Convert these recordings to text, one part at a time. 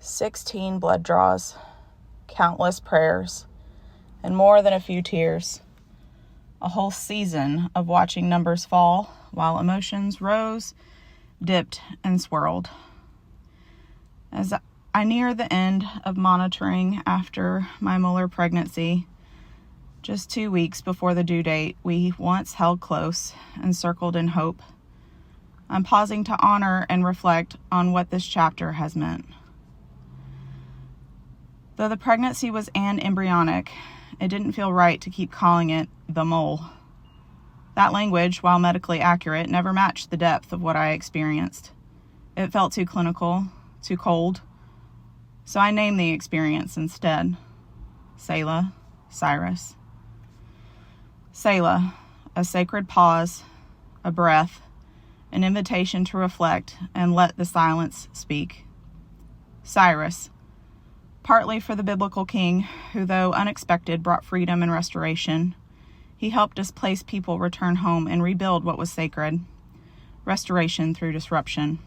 16 blood draws, countless prayers, and more than a few tears. A whole season of watching numbers fall while emotions rose, dipped, and swirled. As I near the end of monitoring after my molar pregnancy, just 2 weeks before the due date we once held close and circled in hope, I'm pausing to honor and reflect on what this chapter has meant. Though the pregnancy was embryonic, it didn't feel right to keep calling it the mole. That language, while medically accurate, never matched the depth of what I experienced. It felt too clinical, too cold, so I named the experience instead. Selah Cyrus. Selah, a sacred pause, a breath, an invitation to reflect and let the silence speak. Cyrus, partly for the biblical king who, though unexpected, brought freedom and restoration. He helped displaced people return home and rebuild what was sacred. Restoration through disruption.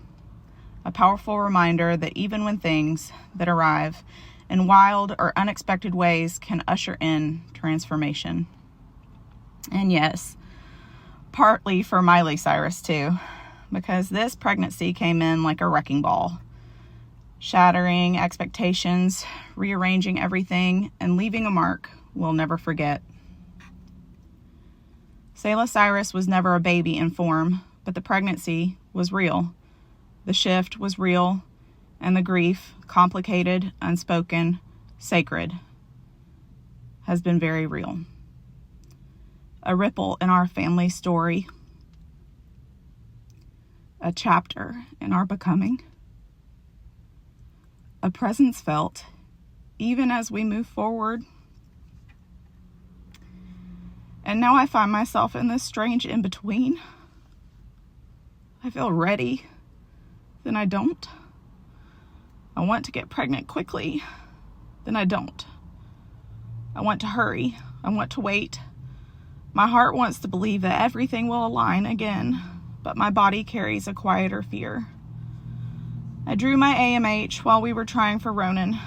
A powerful reminder that even when things that arrive in wild or unexpected ways can usher in transformation. And yes, partly for Miley Cyrus too, because this pregnancy came in like a wrecking ball, shattering expectations, rearranging everything, and leaving a mark we'll never forget. Selah Cyrus was never a baby in form, but the pregnancy was real. The shift was real, and the grief, complicated, unspoken, sacred, has been very real. A ripple in our family story. A chapter in our becoming. A presence felt even as we move forward. And now I find myself in this strange in-between. I feel ready, then I don't. I want to get pregnant quickly, then I don't. I want to hurry, I want to wait. My heart wants to believe that everything will align again, but my body carries a quieter fear. I drew my AMH while we were trying for Ronan.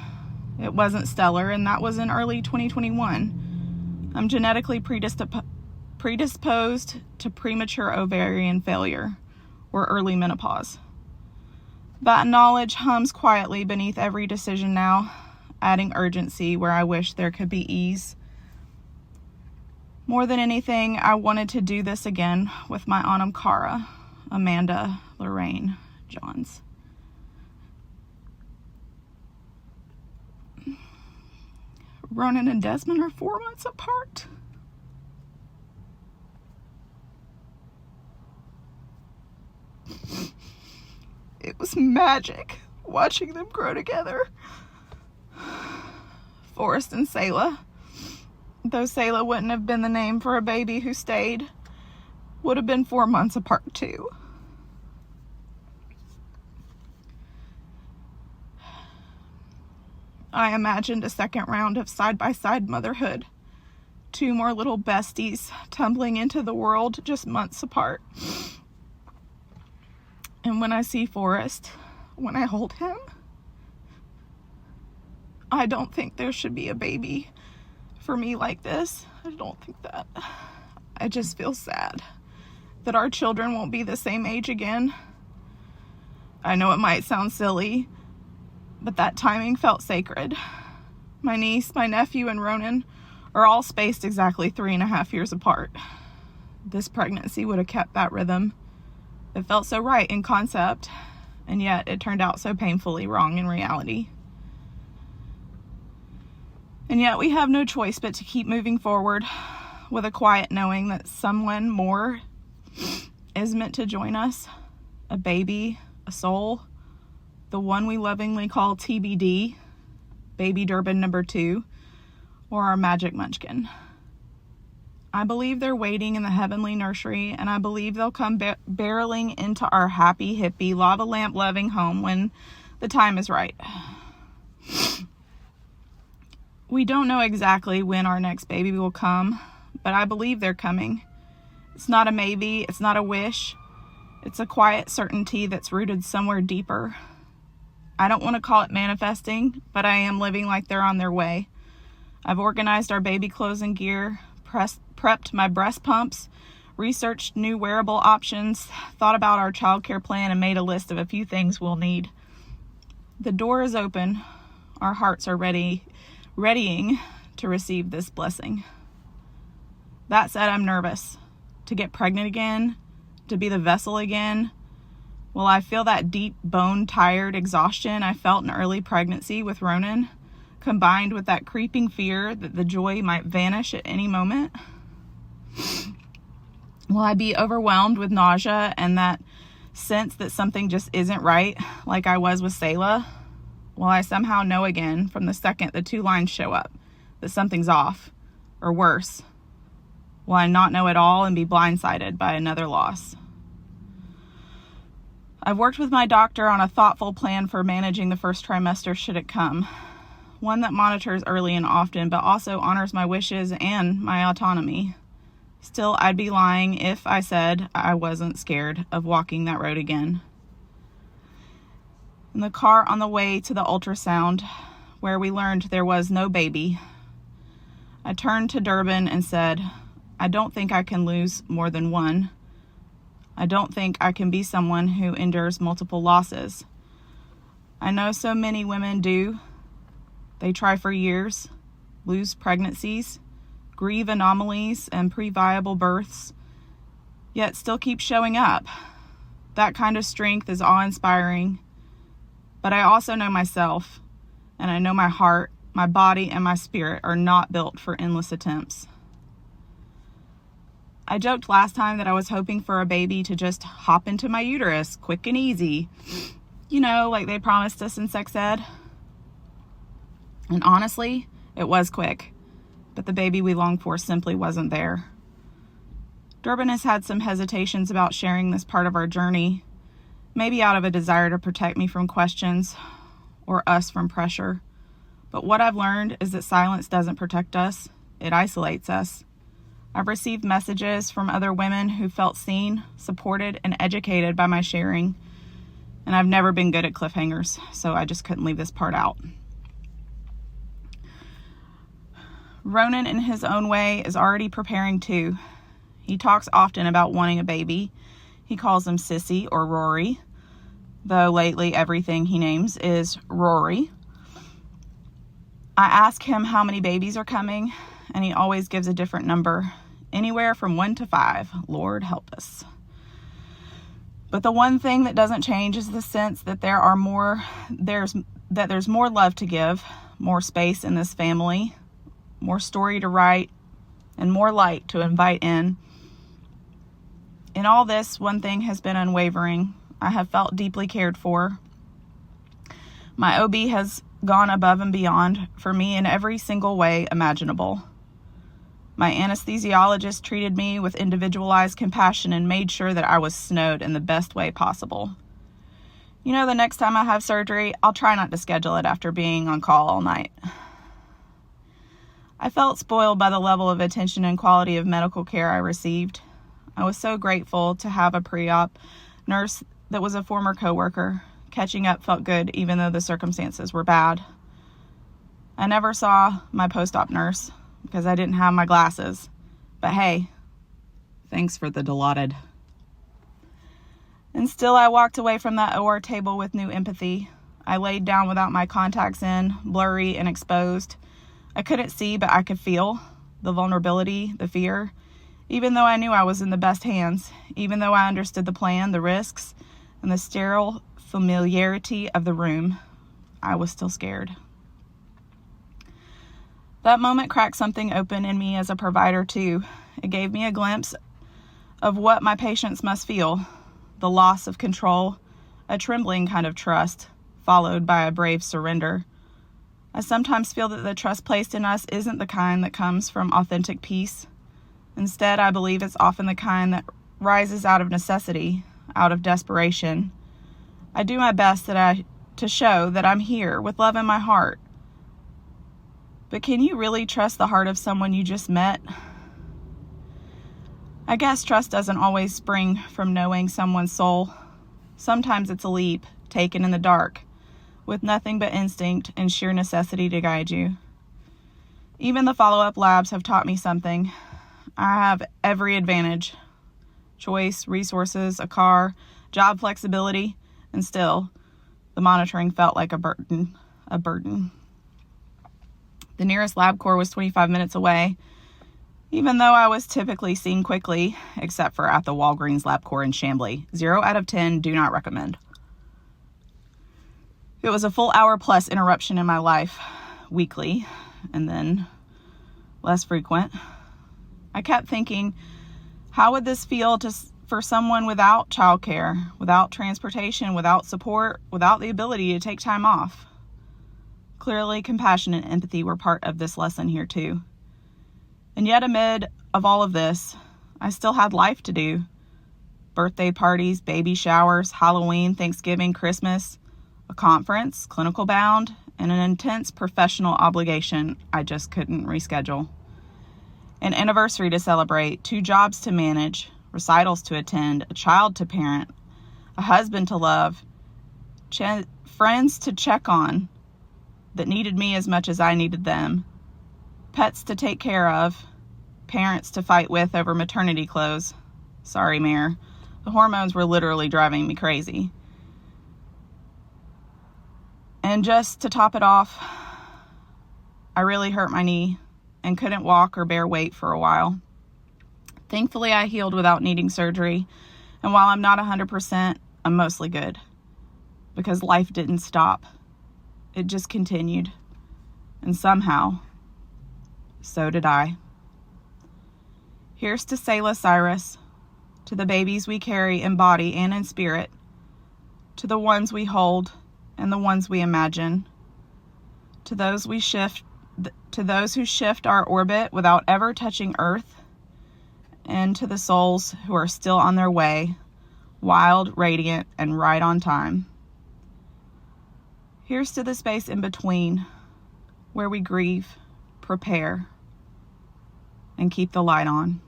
It wasn't stellar, and that was in early 2021. I'm genetically predisposed to premature ovarian failure or early menopause. That knowledge hums quietly beneath every decision now, adding urgency where I wish there could be ease. More than anything, I wanted to do this again with my Autumn Cara, Amanda, Lorraine, Johns. Ronan and Desmond are 4 months apart. It was magic watching them grow together. Forrest and Selah, though Selah wouldn't have been the name for a baby who stayed, would have been 4 months apart too. I imagined a second round of side-by-side motherhood. 2 more little besties tumbling into the world just months apart. And when I see Forrest, when I hold him, I don't think there should be a baby for me like this. I don't think that. I just feel sad that our children won't be the same age again. I know it might sound silly, but that timing felt sacred. My niece, my nephew, and Ronan are all spaced exactly 3.5 years apart. This pregnancy would have kept that rhythm. It felt so right in concept, and yet it turned out so painfully wrong in reality. And yet we have no choice but to keep moving forward with a quiet knowing that someone more is meant to join us. A baby, a soul, the one we lovingly call TBD, Baby Durbin number 2, or our magic munchkin. I believe they're waiting in the heavenly nursery, and I believe they'll come barreling into our happy, hippie, lava lamp loving home when the time is right. We don't know exactly when our next baby will come, but I believe they're coming. It's not a maybe, it's not a wish. It's a quiet certainty that's rooted somewhere deeper. I don't want to call it manifesting, but I am living like they're on their way. I've organized our baby clothes and gear, prepped my breast pumps, researched new wearable options, thought about our childcare plan, and made a list of a few things we'll need. The door is open. Our hearts are readying to receive this blessing. That said, I'm nervous to get pregnant again, to be the vessel again. Will I feel that deep, bone-tired exhaustion I felt in early pregnancy with Ronan, combined with that creeping fear that the joy might vanish at any moment? Will I be overwhelmed with nausea and that sense that something just isn't right, like I was with Selah? Will I somehow know again from the second the 2 lines show up that something's off, or worse? Will I not know at all and be blindsided by another loss? I've worked with my doctor on a thoughtful plan for managing the first trimester should it come. One that monitors early and often, but also honors my wishes and my autonomy. Still, I'd be lying if I said I wasn't scared of walking that road again. In the car on the way to the ultrasound, where we learned there was no baby, I turned to Durbin and said, I don't think I can lose more than one. I don't think I can be someone who endures multiple losses. I know so many women do. They try for years, lose pregnancies, grieve anomalies and pre-viable births, yet still keep showing up. That kind of strength is awe-inspiring. But I also know myself, and I know my heart, my body, and my spirit are not built for endless attempts. I joked last time that I was hoping for a baby to just hop into my uterus, quick and easy. You know, like they promised us in sex ed. And honestly, it was quick, but the baby we longed for simply wasn't there. Durbin has had some hesitations about sharing this part of our journey, maybe out of a desire to protect me from questions or us from pressure. But what I've learned is that silence doesn't protect us, it isolates us. I've received messages from other women who felt seen, supported, and educated by my sharing, and I've never been good at cliffhangers, so I just couldn't leave this part out. Ronan, in his own way, is already preparing too. He talks often about wanting a baby. He calls him Sissy or Rory, though lately everything he names is Rory. I ask him how many babies are coming, and he always gives a different number, anywhere from 1 to 5. Lord help us. But the one thing that doesn't change is the sense that there's more love to give, more space in this family, more story to write, and more light to invite in. In all this, one thing has been unwavering. I have felt deeply cared for. My OB has gone above and beyond for me in every single way imaginable. My anesthesiologist treated me with individualized compassion and made sure that I was snowed in the best way possible. You know, the next time I have surgery, I'll try not to schedule it after being on call all night. I felt spoiled by the level of attention and quality of medical care I received. I was so grateful to have a pre-op nurse that was a former coworker. Catching up felt good, even though the circumstances were bad. I never saw my post-op nurse because I didn't have my glasses. But hey, thanks for the Dilaudid. And still I walked away from that OR table with new empathy. I laid down without my contacts in, blurry and exposed. I couldn't see, but I could feel the vulnerability, the fear. Even though I knew I was in the best hands, even though I understood the plan, the risks, and the sterile familiarity of the room, I was still scared. That moment cracked something open in me as a provider too. It gave me a glimpse of what my patients must feel, the loss of control, a trembling kind of trust, followed by a brave surrender. I sometimes feel that the trust placed in us isn't the kind that comes from authentic peace. Instead, I believe it's often the kind that rises out of necessity, out of desperation. I do my best to show that I'm here with love in my heart. But can you really trust the heart of someone you just met? I guess trust doesn't always spring from knowing someone's soul. Sometimes it's a leap taken in the dark, with nothing but instinct and sheer necessity to guide you. Even the follow-up labs have taught me something. I have every advantage: choice, resources, a car, job flexibility, and still, the monitoring felt like a burden. The nearest LabCorp was 25 minutes away, even though I was typically seen quickly, except for at the Walgreens LabCorp in Chamblee. 0 out of 10, do not recommend. It was a full hour plus interruption in my life, weekly, and then less frequent. I kept thinking, how would this feel for someone without childcare, without transportation, without support, without the ability to take time off? Clearly, compassion and empathy were part of this lesson here too. And yet amid of all of this, I still had life to do. Birthday parties, baby showers, Halloween, Thanksgiving, Christmas, a conference, clinical bound, and an intense professional obligation I just couldn't reschedule. An anniversary to celebrate, 2 jobs to manage, recitals to attend, a child to parent, a husband to love, friends to check on that needed me as much as I needed them, pets to take care of, parents to fight with over maternity clothes. Sorry, Mayor. The hormones were literally driving me crazy. And just to top it off, I really hurt my knee and couldn't walk or bear weight for a while. Thankfully, I healed without needing surgery, and while I'm not 100%, I'm mostly good, because life didn't stop. It just continued, and somehow, so did I. Here's to Selah Cyrus, to the babies we carry in body and in spirit, to the ones we hold and the ones we imagine, to those who shift our orbit without ever touching Earth, and to the souls who are still on their way, wild, radiant, and right on time. Here's to the space in between, where we grieve, prepare, and keep the light on.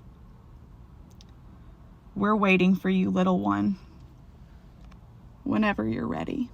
We're waiting for you, little one, whenever you're ready.